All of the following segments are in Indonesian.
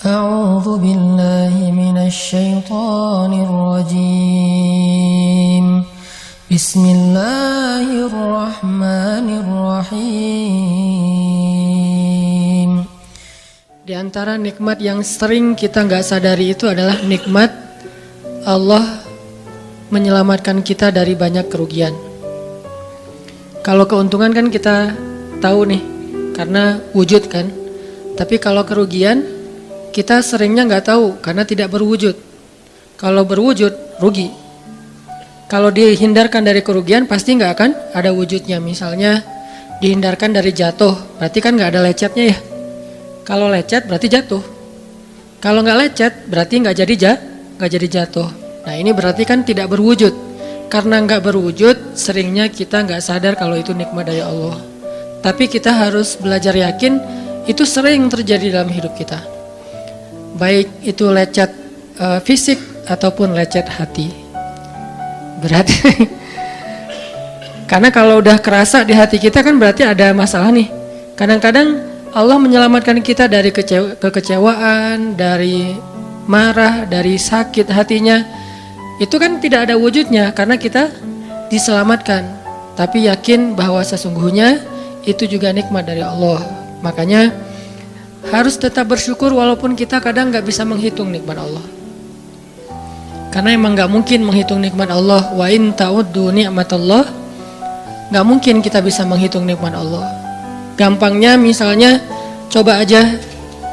أعوذ بالله من الشيطان الرجيم بسم الله الرحمن الرحيم. Di antara nikmat yang sering kita nggak sadari itu adalah nikmat Allah menyelamatkan kita dari banyak kerugian. Kalau keuntungan kan kita tahu nih, karena wujud kan. Tapi kalau kerugian, kita seringnya nggak tahu karena tidak berwujud. Kalau berwujud, rugi. Kalau dihindarkan dari kerugian, pasti nggak akan ada wujudnya. Misalnya dihindarkan dari jatuh, berarti kan nggak ada lecetnya ya. Kalau lecet berarti jatuh. Kalau nggak lecet berarti nggak jadi jatuh. Nah ini berarti kan tidak berwujud. Karena nggak berwujud, seringnya kita nggak sadar kalau itu nikmat dari Allah. Tapi kita harus belajar yakin itu sering terjadi dalam hidup kita. Baik itu lecet fisik ataupun lecet hati. Berat. Karena kalau udah kerasa di hati kita kan berarti ada masalah nih. Kadang-kadang Allah menyelamatkan kita dari kekecewaan, dari marah, dari sakit hatinya. Itu kan tidak ada wujudnya karena kita diselamatkan. Tapi yakin bahwa sesungguhnya itu juga nikmat dari Allah. Makanya harus tetap bersyukur walaupun kita kadang gak bisa menghitung nikmat Allah. Karena emang gak mungkin menghitung nikmat Allah. Wa in ta'uddu ni'matallah, gak mungkin kita bisa menghitung nikmat Allah. Gampangnya misalnya coba aja,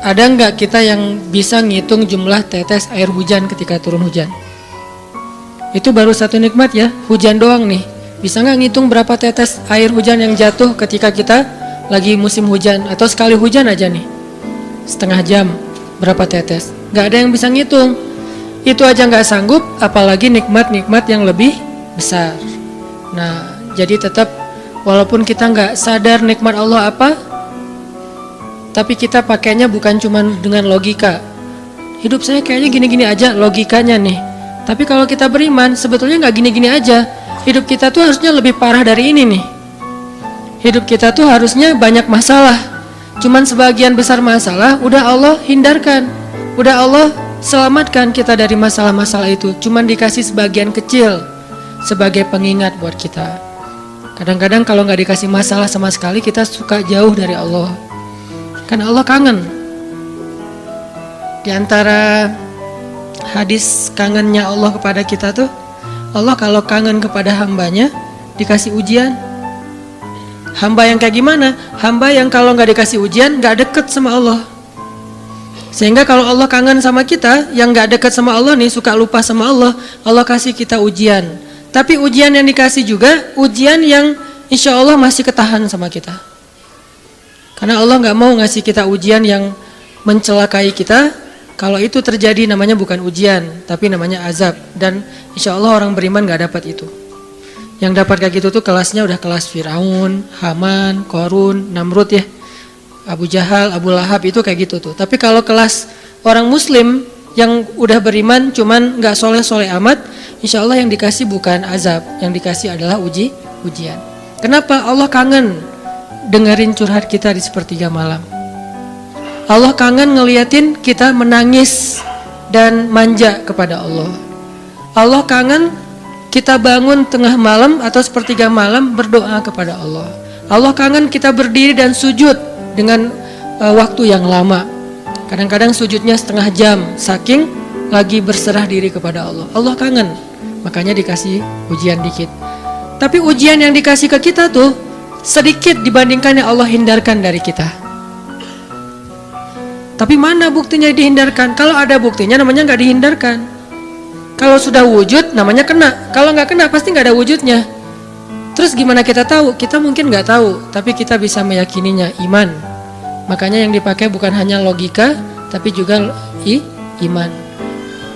ada gak kita yang bisa ngitung jumlah tetes air hujan ketika turun hujan? Itu baru satu nikmat ya, hujan doang nih. Bisa gak ngitung berapa tetes air hujan yang jatuh ketika kita lagi musim hujan? Atau sekali hujan aja nih, setengah jam berapa tetes? Gak ada yang bisa ngitung. Itu aja gak sanggup, apalagi nikmat-nikmat yang lebih besar. Nah jadi tetap walaupun kita gak sadar nikmat Allah apa, tapi kita pakainya bukan cuma dengan logika. Hidup saya kayaknya gini-gini aja logikanya nih. Tapi kalau kita beriman, sebetulnya nggak gini-gini aja. Hidup kita tuh harusnya lebih parah dari ini nih. Hidup kita tuh harusnya banyak masalah. Cuman sebagian besar masalah udah Allah hindarkan. Udah Allah selamatkan kita dari masalah-masalah itu. Cuman dikasih sebagian kecil sebagai pengingat buat kita. Kadang-kadang kalau nggak dikasih masalah sama sekali, kita suka jauh dari Allah. Karena Allah kangen. Di antara hadis kangennya Allah kepada kita tuh, Allah kalau kangen kepada hambanya dikasih ujian. Hamba yang kayak gimana? Hamba yang kalau gak dikasih ujian gak deket sama Allah. Sehingga kalau Allah kangen sama kita, yang gak deket sama Allah nih, suka lupa sama Allah, Allah kasih kita ujian. Tapi ujian yang dikasih juga ujian yang insya Allah masih ketahan sama kita. Karena Allah gak mau ngasih kita ujian yang mencelakai kita. Kalau itu terjadi namanya bukan ujian, tapi namanya azab. Dan insya Allah orang beriman gak dapat itu. Yang dapat kayak gitu tuh kelasnya udah kelas Firaun, Haman, Korun, Namrud ya, Abu Jahal, Abu Lahab, itu kayak gitu tuh. Tapi kalau kelas orang muslim yang udah beriman cuman gak soleh-soleh amat, insya Allah yang dikasih bukan azab, yang dikasih adalah ujian. Kenapa? Allah kangen dengerin curhat kita di sepertiga malam. Allah kangen ngeliatin kita menangis dan manja kepada Allah. Allah kangen kita bangun tengah malam atau sepertiga malam berdoa kepada Allah. Allah kangen kita berdiri dan sujud dengan waktu yang lama. Kadang-kadang sujudnya setengah jam, saking lagi berserah diri kepada Allah. Allah kangen, makanya dikasih ujian dikit. Tapi ujian yang dikasih ke kita tuh sedikit dibandingkan yang Allah hindarkan dari kita. Tapi mana buktinya dihindarkan? Kalau ada buktinya namanya nggak dihindarkan. Kalau sudah wujud namanya kena. Kalau nggak kena pasti nggak ada wujudnya. Terus gimana kita tahu? Kita mungkin nggak tahu, tapi kita bisa meyakininya, iman. Makanya yang dipakai bukan hanya logika, tapi juga iman.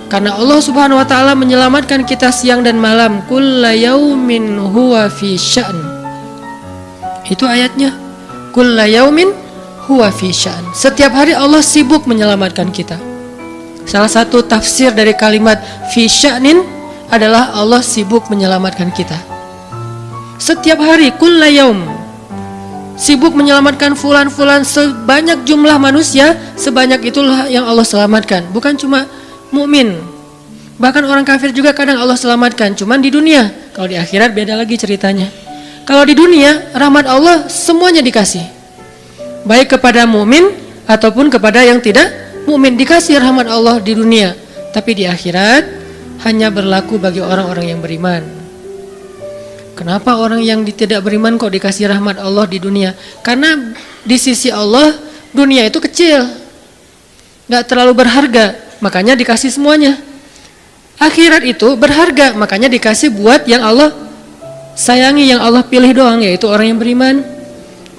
Karena Allah Subhanahu Wa Taala menyelamatkan kita siang dan malam. Kulla yaumin huwa fi sya'n. Itu ayatnya. Kulla yaumin huwa fi sya'n. Setiap hari Allah sibuk menyelamatkan kita. Salah satu tafsir dari kalimat fi sya'nin adalah Allah sibuk menyelamatkan kita. Setiap hari, kulla yaum. sibuk menyelamatkan fulan-fulan, sebanyak jumlah manusia, sebanyak itulah yang Allah selamatkan. Bukan cuma mukmin, bahkan orang kafir juga kadang Allah selamatkan. Cuman di dunia, kalau di akhirat beda lagi ceritanya. Kalau di dunia, rahmat Allah semuanya dikasih, baik kepada mukmin ataupun kepada yang tidak mukmin, dikasih rahmat Allah di dunia. Tapi di akhirat hanya berlaku bagi orang-orang yang beriman. Kenapa orang yang tidak beriman kok dikasih rahmat Allah di dunia? Karena di sisi Allah dunia itu kecil, gak terlalu berharga, makanya dikasih semuanya. Akhirat itu berharga, makanya dikasih buat yang Allah sayangi, yang Allah pilih doang, yaitu orang yang beriman.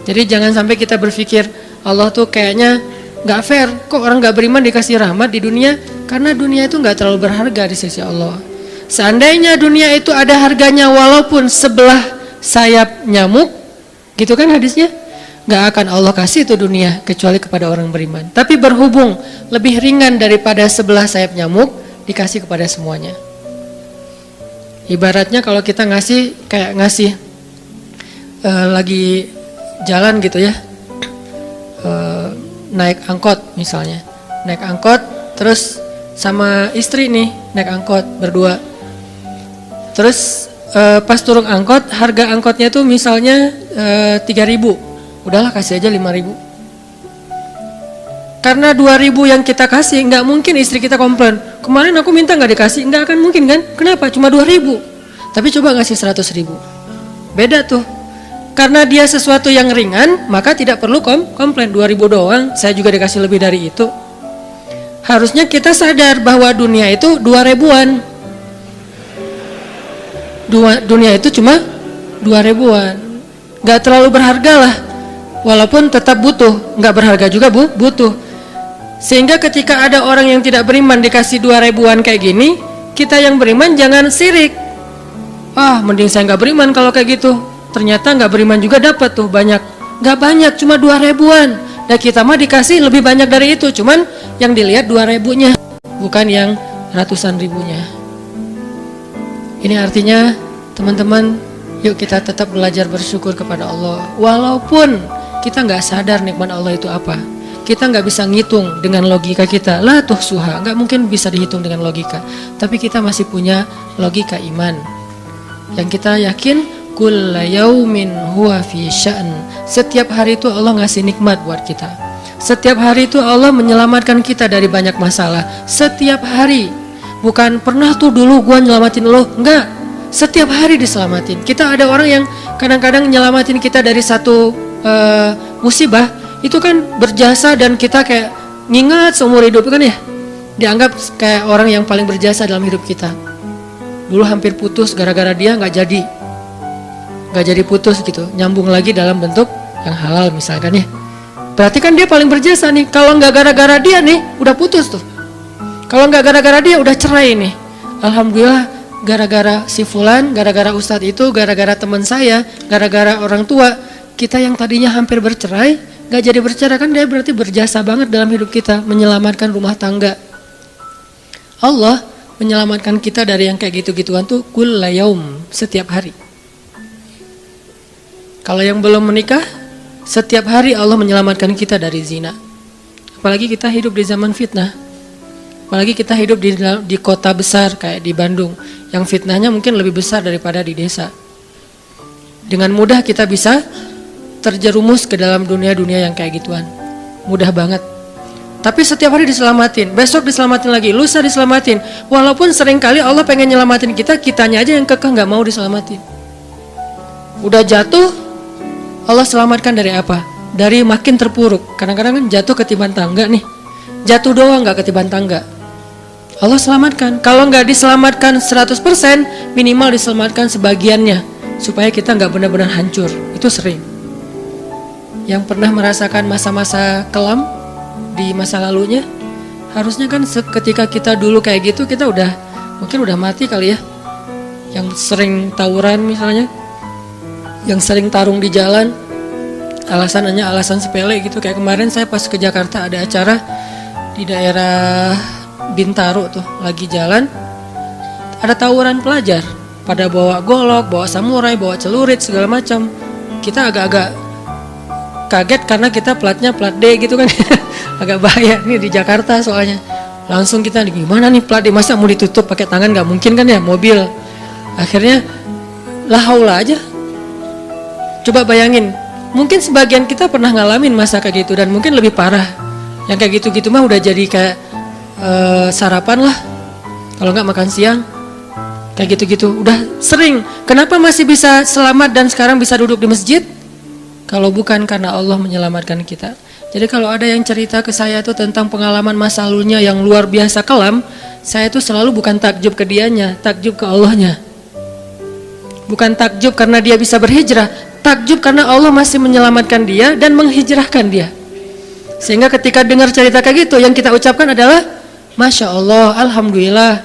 Jadi jangan sampai kita berpikir Allah tuh kayaknya gak fair, kok orang gak beriman dikasih rahmat di dunia? Karena dunia itu gak terlalu berharga di sisi Allah. Seandainya dunia itu ada harganya walaupun sebelah sayap nyamuk, gitu kan hadisnya, gak akan Allah kasih itu dunia kecuali kepada orang beriman. Tapi berhubung lebih ringan daripada sebelah sayap nyamuk, dikasih kepada semuanya. Ibaratnya kalau kita ngasih, kayak ngasih lagi jalan gitu ya, naik angkot misalnya, naik angkot terus sama istri nih naik angkot berdua. Terus pas turun angkot, harga angkotnya tuh misalnya 3.000, udahlah kasih aja 5.000. Karena 2.000 yang kita kasih, nggak mungkin istri kita komplain, kemarin aku minta nggak dikasih, nggak akan mungkin kan? Kenapa? Cuma 2.000. Tapi coba ngasih 100.000, beda tuh. Karena dia sesuatu yang ringan, maka tidak perlu komplain. 2.000 doang, saya juga dikasih lebih dari itu. Harusnya kita sadar bahwa dunia itu 2.000-an. Dunia itu cuma 2.000-an, gak terlalu berharga lah, walaupun tetap butuh, gak berharga juga butuh. Sehingga ketika ada orang yang tidak beriman dikasih 2.000-an kayak gini, kita yang beriman jangan sirik. Mending saya gak beriman kalau kayak gitu. Ternyata gak beriman juga dapat tuh banyak. Gak banyak, cuma 2.000-an. Dan kita mah dikasih lebih banyak dari itu, cuman yang dilihat 2.000-nya, bukan yang ratusan ribunya. Ini artinya teman-teman, yuk kita tetap belajar bersyukur kepada Allah. Walaupun kita gak sadar nikmat Allah itu apa, kita gak bisa ngitung dengan logika kita. La tuhsuha, gak mungkin bisa dihitung dengan logika. Tapi kita masih punya logika iman, yang kita yakin kulla yaumin huwa fi sya'n. Setiap hari itu Allah ngasih nikmat buat kita. Setiap hari itu Allah menyelamatkan kita dari banyak masalah. Setiap hari. Bukan pernah tuh dulu gua nyelamatin lo, enggak. Setiap hari diselamatin. Kita ada orang yang kadang-kadang nyelamatin kita dari satu musibah, itu kan berjasa dan kita kayak ngingat seumur hidup kan ya. Dianggap kayak orang yang paling berjasa dalam hidup kita. Dulu hampir putus gara-gara dia nggak jadi putus gitu, nyambung lagi dalam bentuk yang halal misalkan ya. Berarti kan dia paling berjasa nih. Kalau nggak gara-gara dia nih, udah putus tuh. Kalau nggak gara-gara dia udah cerai nih. Alhamdulillah gara-gara si fulan, gara-gara ustadz itu, gara-gara teman saya, gara-gara orang tua, kita yang tadinya hampir bercerai, nggak jadi bercerai, kan dia berarti berjasa banget dalam hidup kita, menyelamatkan rumah tangga. Allah menyelamatkan kita dari yang kayak gitu-gituan tuh kulla yaum, setiap hari. Kalau yang belum menikah, setiap hari Allah menyelamatkan kita dari zina. Apalagi kita hidup di zaman fitnah. Apalagi kita hidup di kota besar kayak di Bandung, yang fitnahnya mungkin lebih besar daripada di desa. Dengan mudah kita bisa terjerumus ke dalam dunia-dunia yang kayak gituan. Mudah banget. Tapi setiap hari diselamatin, besok diselamatin lagi, lusa diselamatin. Walaupun seringkali Allah pengen nyelamatin kita, kitanya aja yang kekeh gak mau diselamatin. Udah jatuh, Allah selamatkan dari apa? Dari makin terpuruk. Kadang-kadang kan jatuh ketiban tangga nih. Jatuh doang gak ketiban tangga. Allah selamatkan. Kalau gak diselamatkan 100%, minimal diselamatkan sebagiannya, supaya kita gak benar-benar hancur. Itu sering. Yang pernah merasakan masa-masa kelam di masa lalunya, harusnya kan ketika kita dulu kayak gitu, kita mungkin udah mati kali ya. Yang sering tawuran misalnya, yang sering tarung di jalan, alasannya alasan sepele gitu. Kayak kemarin saya pas ke Jakarta ada acara di daerah Bintaro tuh, lagi jalan, ada tawuran pelajar, pada bawa golok, bawa samurai, bawa celurit segala macam. Kita agak-agak kaget karena kita platnya plat D gitu kan. Agak bahaya nih di Jakarta soalnya. Langsung kita gimana nih plat D, masa mau ditutup pakai tangan, nggak mungkin kan ya mobil. Akhirnya la haula aja. Coba bayangin, mungkin sebagian kita pernah ngalamin masa kayak gitu dan mungkin lebih parah. Yang kayak gitu-gitu mah udah jadi kayak sarapan lah. Kalau nggak makan siang. Kayak gitu-gitu, udah sering. Kenapa masih bisa selamat dan sekarang bisa duduk di masjid? Kalau bukan karena Allah menyelamatkan kita. Jadi kalau ada yang cerita ke saya tuh tentang pengalaman masa lalunya yang luar biasa kelam, saya tuh selalu bukan takjub ke dianya, takjub ke Allahnya. Bukan takjub karena dia bisa berhijrah, takjub karena Allah masih menyelamatkan dia dan menghijrahkan dia. Sehingga ketika dengar cerita kayak gitu, yang kita ucapkan adalah Masya Allah, Alhamdulillah.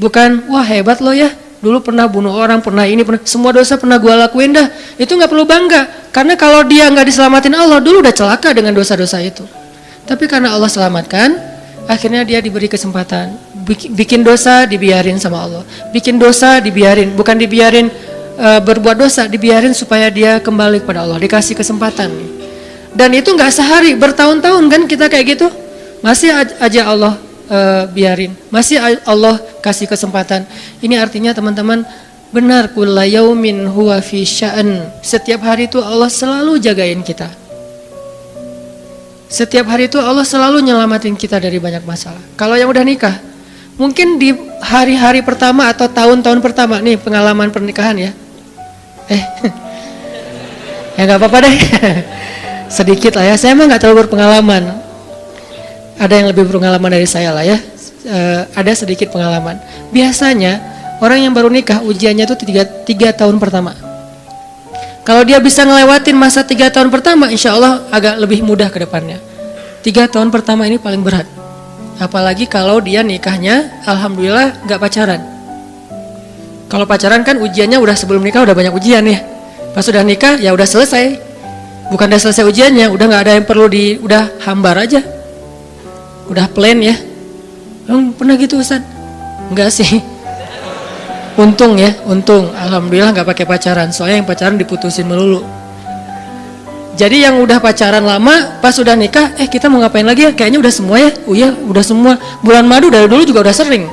Bukan, wah hebat lo ya, dulu pernah bunuh orang, pernah ini, pernah, semua dosa pernah gua lakuin dah. Itu gak perlu bangga, karena kalau dia gak diselamatin Allah, dulu udah celaka dengan dosa-dosa itu. Tapi karena Allah selamatkan, akhirnya dia diberi kesempatan. Bikin dosa, dibiarin sama Allah. Bikin dosa, dibiarin, bukan dibiarin berbuat dosa, dibiarin supaya dia kembali kepada Allah, dikasih kesempatan. Dan itu gak sehari, bertahun-tahun kan kita kayak gitu. Masih aja Allah biarin, masih Allah kasih kesempatan. Ini artinya teman-teman, benar, kulla yaumin huwa fi sya'an. Setiap hari itu Allah selalu jagain kita. Setiap hari itu Allah selalu nyelamatin kita dari banyak masalah. Kalau yang udah nikah, mungkin di hari-hari pertama atau tahun-tahun pertama nih pengalaman pernikahan ya. Ya nggak apa-apa deh. Sedikit lah ya. Saya emang nggak terlalu berpengalaman. Ada yang lebih berpengalaman dari saya lah ya. Ada sedikit pengalaman. Biasanya orang yang baru nikah ujiannya itu 3 tahun pertama. Kalau dia bisa ngelewatin masa 3 tahun pertama, insya Allah agak lebih mudah ke depannya. 3 tahun pertama ini paling berat. Apalagi kalau dia nikahnya alhamdulillah gak pacaran. Kalau pacaran kan ujiannya udah sebelum nikah udah banyak ujian ya. Pas udah nikah ya udah selesai. Bukan udah selesai ujiannya, udah gak ada yang perlu udah hambar aja. Udah plan ya. Pernah gitu Ustaz? Enggak sih. Untung ya, untung. Alhamdulillah gak pakai pacaran. Soalnya yang pacaran diputusin melulu. Jadi yang udah pacaran lama, pas udah nikah, kita mau ngapain lagi ya? Kayaknya udah semua ya. Oh iya, udah semua. Bulan madu dari dulu juga udah sering.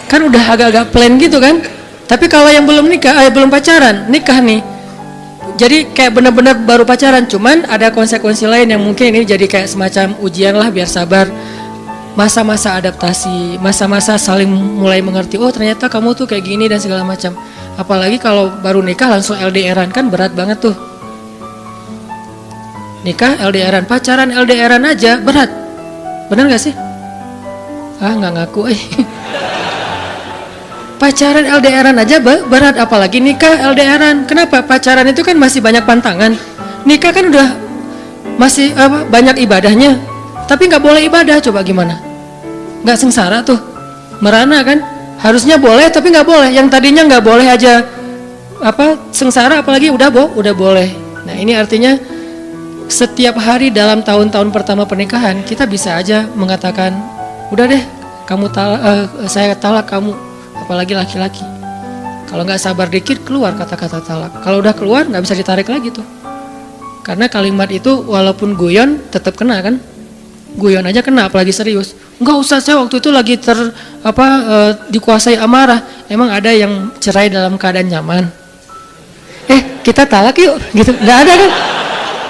Kan udah agak-agak plan gitu kan. Tapi kalau yang belum nikah, belum pacaran, nikah nih. Jadi kayak benar-benar baru pacaran, cuman ada konsekuensi lain yang mungkin ini jadi kayak semacam ujian lah biar sabar. Masa-masa adaptasi, masa-masa saling mulai mengerti, oh ternyata kamu tuh kayak gini dan segala macam. Apalagi kalau baru nikah langsung LDRan kan berat banget tuh. Nikah LDRan, pacaran LDRan aja berat. Bener gak sih? Nggak ngaku Pacaran LDRan aja berat, apalagi nikah LDRan. Kenapa? Pacaran itu kan masih banyak pantangan. Nikah kan udah masih banyak ibadahnya. Tapi nggak boleh ibadah, coba gimana? Nggak sengsara tuh, merana kan? Harusnya boleh, tapi nggak boleh. Yang tadinya nggak boleh aja sengsara, apalagi udah boleh. Nah ini artinya setiap hari dalam tahun-tahun pertama pernikahan kita bisa aja mengatakan, udah deh, saya talak kamu. Apalagi laki-laki, kalau nggak sabar dikit keluar kata-kata talak. Kalau udah keluar nggak bisa ditarik lagi tuh, karena kalimat itu walaupun guyon tetap kena kan. Guyon aja kena, apalagi serius. Nggak usah, saya waktu itu lagi dikuasai amarah. Emang ada yang cerai dalam keadaan nyaman? Kita talak yuk, gitu. Nggak ada kan?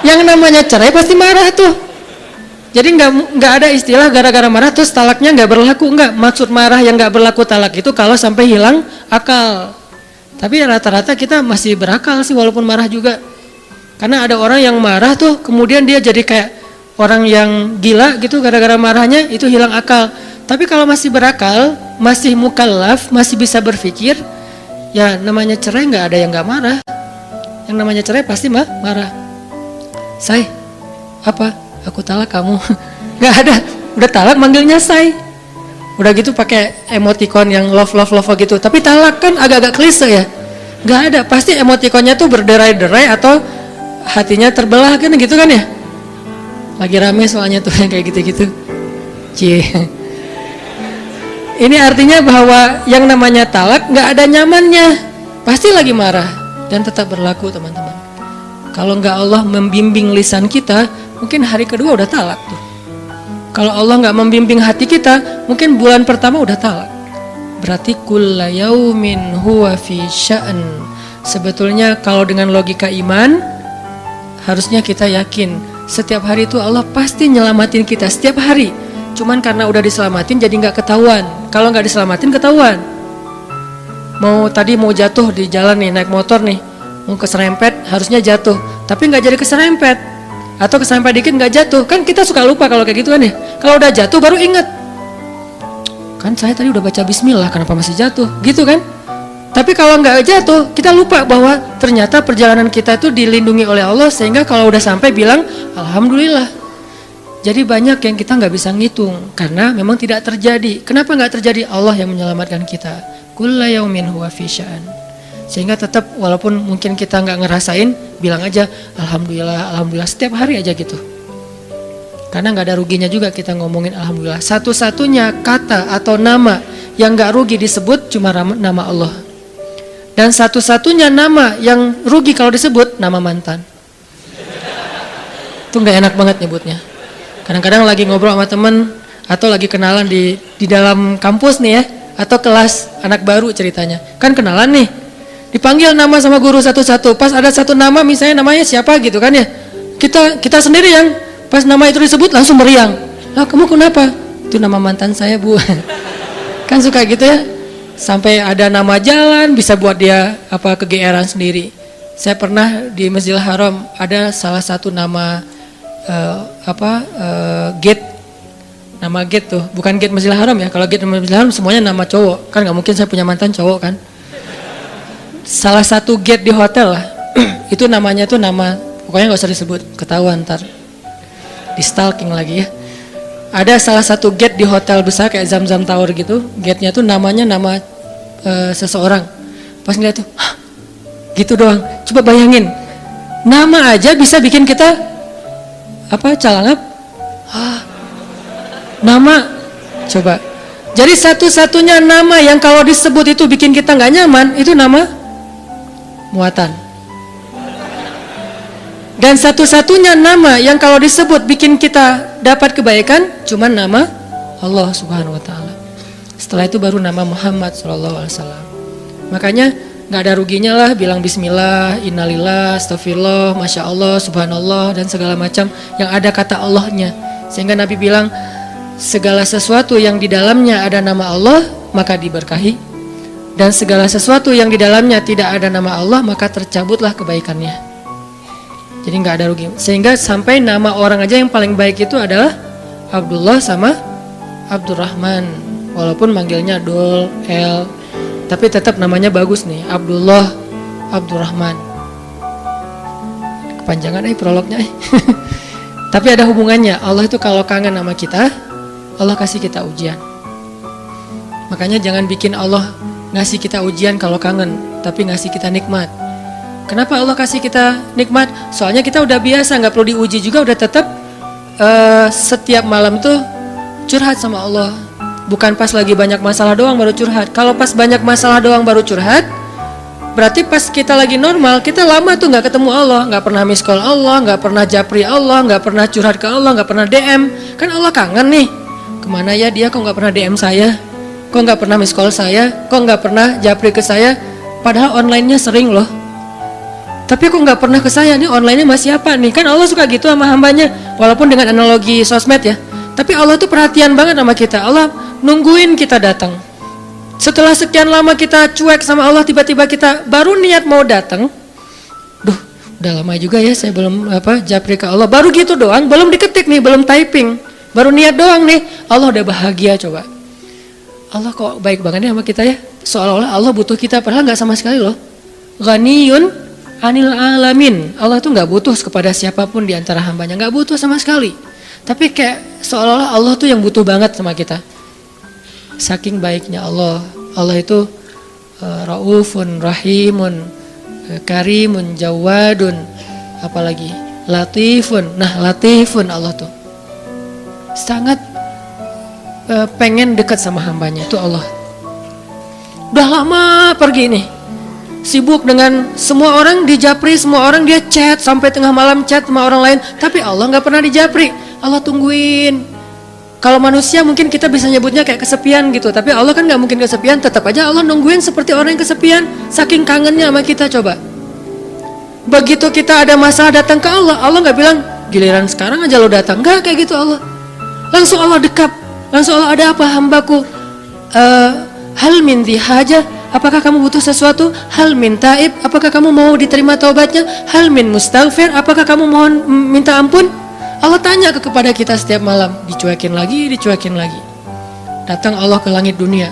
Yang namanya cerai pasti marah tuh. Jadi nggak ada istilah gara-gara marah terus talaknya nggak berlaku, nggak. Maksud marah yang nggak berlaku talak itu kalau sampai hilang akal. Tapi rata-rata kita masih berakal sih walaupun marah juga. Karena ada orang yang marah tuh kemudian dia jadi kayak orang yang gila gitu gara-gara marahnya, itu hilang akal. Tapi kalau masih berakal, masih mukallaf, masih bisa berpikir, ya namanya cerai nggak ada yang nggak marah. Yang namanya cerai pasti marah. Aku talak kamu. Nggak ada, udah talak manggilnya say. Udah gitu pakai emoticon yang love gitu. Tapi talak kan agak-agak klise ya. Nggak ada, pasti emoticonnya tuh berderai-derai atau hatinya terbelah kan gitu kan ya. Lagi rame soalnya tuh yang kayak gitu-gitu. Ini artinya bahwa yang namanya talak nggak ada nyamannya. Pasti lagi marah dan tetap berlaku teman-teman. Kalau nggak Allah membimbing lisan kita, mungkin hari kedua udah talak tuh. Kalau Allah nggak membimbing hati kita, mungkin bulan pertama udah talak. Berarti kulla yaumin huwa fi sya'an. Sebetulnya kalau dengan logika iman, harusnya kita yakin setiap hari itu Allah pasti nyelamatin kita setiap hari. Cuman karena udah diselamatin jadi nggak ketahuan. Kalau nggak diselamatin ketahuan. Mau jatuh di jalan nih, naik motor nih, mau keserempet, harusnya jatuh, tapi nggak jadi keserempet, atau keserempet dikit nggak jatuh. Kan kita suka lupa kalau kayak gitu kan ya. Kalau udah jatuh baru ingat, kan saya tadi udah baca Bismillah, kenapa masih jatuh, gitu kan? Tapi kalau nggak jatuh, kita lupa bahwa ternyata perjalanan kita itu dilindungi oleh Allah, sehingga kalau udah sampai bilang Alhamdulillah. Jadi banyak yang kita nggak bisa ngitung karena memang tidak terjadi. Kenapa nggak terjadi? Allah yang menyelamatkan kita. Kulla yaumin huwa fi sya'an. Sehingga tetap walaupun mungkin kita nggak ngerasain, bilang aja Alhamdulillah, Alhamdulillah setiap hari aja gitu. Karena nggak ada ruginya juga kita ngomongin Alhamdulillah. Satu-satunya kata atau nama yang nggak rugi disebut cuma nama Allah. Dan satu-satunya nama yang rugi kalau disebut nama mantan. Itu nggak enak banget nyebutnya. Kadang-kadang lagi ngobrol sama temen atau lagi kenalan di dalam kampus nih ya, atau kelas anak baru ceritanya. Kan kenalan nih, dipanggil nama sama guru satu-satu. Pas ada satu nama misalnya namanya siapa gitu kan ya. Kita sendiri yang pas nama itu disebut langsung meriang. Lah kamu kenapa? Itu nama mantan saya bu. Kan suka gitu ya. Sampai ada nama jalan bisa buat dia kegeeran sendiri. Saya pernah di Masjidil Haram ada salah satu nama gate, nama gate tuh bukan gate Masjidil Haram ya. Kalau gate Masjidil Haram semuanya nama cowok, kan nggak mungkin saya punya mantan cowok kan. Salah satu gate di hotel lah, itu namanya tuh nama, pokoknya nggak usah disebut, ketahuan ntar di stalking lagi ya. Ada salah satu gate di hotel besar kayak Zamzam Tower gitu, gate-nya tuh namanya nama seseorang. Pas ngeliat tuh, hah, gitu doang. Coba bayangin, nama aja bisa bikin kita calangap. Nama, coba. Jadi satu-satunya nama yang kalau disebut itu bikin kita nggak nyaman, itu nama muatan. Dan satu-satunya nama yang kalau disebut bikin kita dapat kebaikan, cuma nama Allah Subhanahu Wa Taala. Setelah itu baru nama Muhammad Sallallahu Alaihi Wasallam. Makanya nggak ada ruginya lah bilang Bismillah, Innalillah, Astagfirullah, Masya Allah, Subhanallah dan segala macam yang ada kata Allahnya. Sehingga Nabi bilang segala sesuatu yang di dalamnya ada nama Allah maka diberkahi, dan segala sesuatu yang di dalamnya tidak ada nama Allah maka tercabutlah kebaikannya. Jadi nggak ada rugi. Sehingga sampai nama orang aja yang paling baik itu adalah Abdullah sama Abdurrahman, walaupun manggilnya Dul, El, tapi tetap namanya bagus nih, Abdullah, Abdurrahman. Kepanjangan prolognya. Tapi ada hubungannya. Allah itu kalau kangen sama kita, Allah kasih kita ujian. Makanya jangan bikin Allah ngasih kita ujian kalau kangen, tapi ngasih kita nikmat. Kenapa Allah kasih kita nikmat? Soalnya kita udah biasa, nggak perlu diuji juga, udah tetap setiap malam tuh curhat sama Allah. Bukan pas lagi banyak masalah doang baru curhat. Kalau pas banyak masalah doang baru curhat, berarti pas kita lagi normal, kita lama tuh nggak ketemu Allah, nggak pernah miss call Allah, nggak pernah japri Allah, nggak pernah curhat ke Allah, nggak pernah DM. Kan Allah kangen nih. Kemana ya dia? Kok nggak pernah DM saya? Kok nggak pernah miss call saya? Kok nggak pernah japri ke saya? Padahal online-nya sering loh. Tapi kok nggak pernah ke saya nih, online-nya masih apa nih? Kan Allah suka gitu sama hambanya, walaupun dengan analogi sosmed ya. Tapi Allah tuh perhatian banget sama kita. Allah nungguin kita datang. Setelah sekian lama kita cuek sama Allah, tiba-tiba kita baru niat mau datang. Duh, udah lama juga ya saya belum japri ke Allah. Baru gitu doang, belum diketik nih, belum typing. Baru niat doang nih, Allah udah bahagia coba. Allah kok baik banget nih sama kita ya. Seolah-olah Allah butuh kita, padahal nggak sama sekali loh. Ghaniyun anil alamin. Allah tuh nggak butuh kepada siapapun di antara hambanya, nggak butuh sama sekali. Tapi kayak seolah-olah Allah tuh yang butuh banget sama kita. Saking baiknya Allah. Allah itu raufun, rahimun, karimun, jawadun, apalagi latifun. Nah, latifun Allah tuh sangat pengen dekat sama hambanya, itu Allah. Udah lama pergi nih, sibuk dengan semua orang dijapri, semua orang dia chat sampai tengah malam chat sama orang lain, tapi Allah nggak pernah dijapri. Allah tungguin. Kalau manusia mungkin kita bisa nyebutnya kayak kesepian gitu, tapi Allah kan nggak mungkin kesepian, tetap aja Allah nungguin seperti orang yang kesepian, saking kangennya sama kita. Coba begitu kita ada masalah datang ke Allah, Allah nggak bilang giliran sekarang aja lo datang, nggak kayak gitu. Allah langsung, Allah dekap, langsung Allah, ada apa hambaku, hal min dhi hajah, apakah kamu butuh sesuatu, hal min taib, apakah kamu mau diterima taubatnya, hal min mustaghfir, apakah kamu mohon minta ampun. Allah tanya kepada kita setiap malam, dicuekin lagi. Datang Allah ke langit dunia.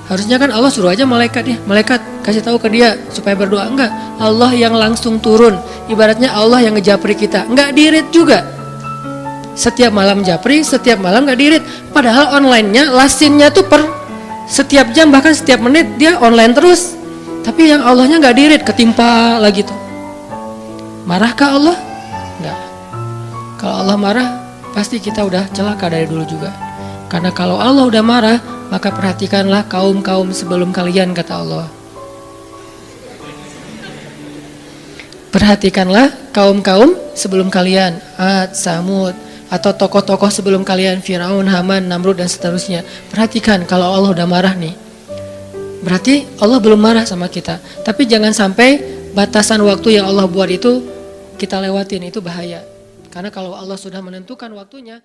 Harusnya kan Allah suruh aja malaikat kasih tahu ke dia supaya berdoa. Enggak, Allah yang langsung turun. Ibaratnya Allah yang ngejapri kita. Enggak dirit juga. Setiap malam japri, setiap malam enggak dirit. Padahal online-nya, lasinnya tuh per setiap jam, bahkan setiap menit dia online terus. Tapi yang Allahnya enggak dirit, ketimpa lagi tuh. Marahkah Allah? Enggak. Kalau Allah marah, pasti kita udah celaka dari dulu juga. Karena kalau Allah udah marah, maka perhatikanlah kaum-kaum sebelum kalian, kata Allah. Perhatikanlah kaum-kaum sebelum kalian, Ad, Samud, atau tokoh-tokoh sebelum kalian, Firaun, Haman, Namrud, dan seterusnya. Perhatikan kalau Allah udah marah nih, berarti Allah belum marah sama kita. Tapi jangan sampai batasan waktu yang Allah buat itu kita lewatin, itu bahaya. Karena kalau Allah sudah menentukan waktunya,